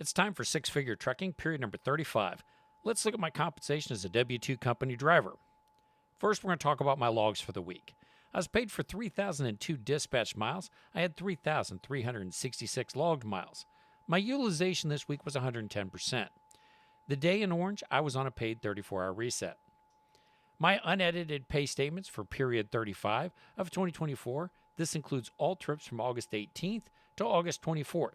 It's time for Six Figure Trucking, period number 35. Let's look at my compensation as a W-2 company driver. First, we're going to talk about my logs for the week. I was paid for 3,002 dispatched miles. I had 3,366 logged miles. My utilization this week was 110%. The day in orange, I was on a paid 34-hour reset. My unedited pay statements for period 35 of 2024, this includes all trips from August 18th to August 24th.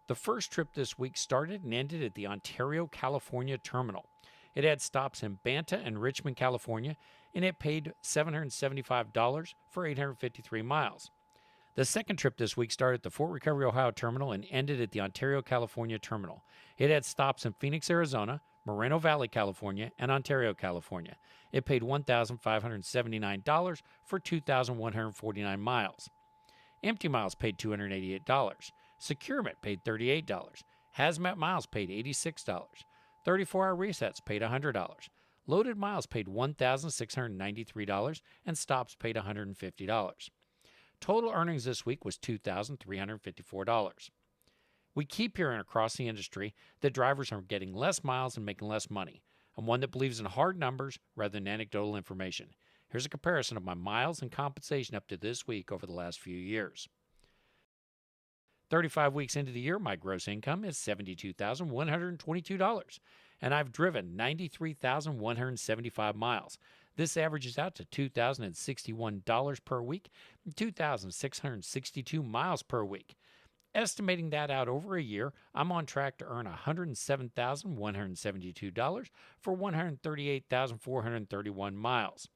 The first trip this week started and ended at the Ontario, California terminal. It had stops in Banta and Richmond, California, and it paid $775 for 853 miles. The second trip this week started at the Fort Recovery, Ohio terminal and ended at the Ontario, California terminal. It had stops in Phoenix, Arizona, Moreno Valley, California, and Ontario, California. It paid $1,579 for 2,149 miles. Empty miles paid $288. Securement paid $38. Hazmat miles paid $86. 34-hour resets paid $100. Loaded miles paid $1,693, and stops paid $150. Total earnings this week was $2,354. We keep hearing across the industry that drivers are getting less miles and making less money. I'm one that believes in hard numbers rather than anecdotal information. Here's a comparison of my miles and compensation up to this week over the last few years. 35 weeks into the year, my gross income is $72,122, and I've driven 93,175 miles. This averages out to $2,061 per week and 2,662 miles per week. Estimating that out over a year, I'm on track to earn $107,172 for 138,431 miles.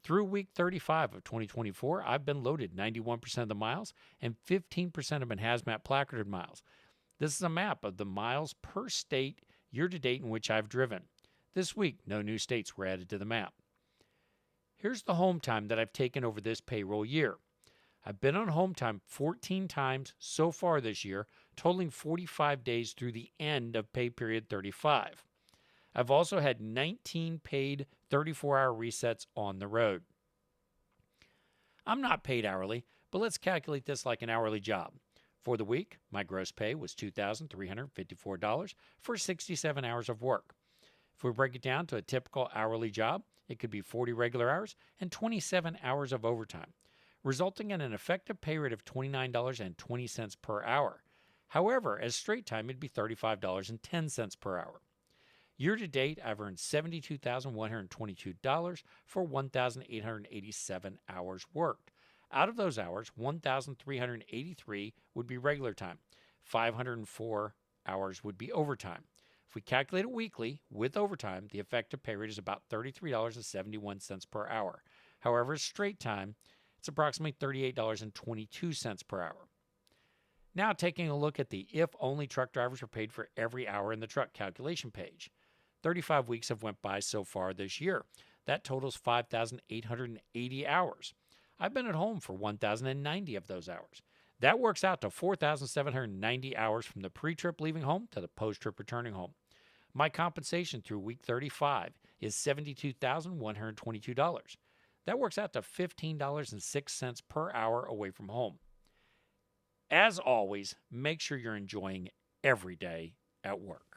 Through week 35 of 2024, I've been loaded 91% of the miles, and 15% have been hazmat placarded miles. This is a map of the miles per state year-to-date in which I've driven. This week, no new states were added to the map. Here's the home time that I've taken over this payroll year. I've been on home time 14 times so far this year, totaling 45 days through the end of pay period 35. I've also had 19 paid 34-hour resets on the road. I'm not paid hourly, but let's calculate this like an hourly job. For the week, my gross pay was $2,354 for 67 hours of work. If we break it down to a typical hourly job, it could be 40 regular hours and 27 hours of overtime, resulting in an effective pay rate of $29.20 per hour. However, as straight time, it'd be $35.10 per hour. Year to date, I've earned $72,122 for 1,887 hours worked. Out of those hours, 1,383 would be regular time. 504 hours would be overtime. If we calculate it weekly with overtime, the effective pay rate is about $33.71 per hour. However, straight time, it's approximately $38.22 per hour. Now taking a look at the if-only truck drivers are paid for every hour in the truck calculation page. 35 weeks have went by so far this year. That totals 5,880 hours. I've been at home for 1,090 of those hours. That works out to 4,790 hours from the pre-trip leaving home to the post-trip returning home. My compensation through week 35 is $72,122. That works out to $15.06 per hour away from home. As always, make sure you're enjoying every day at work.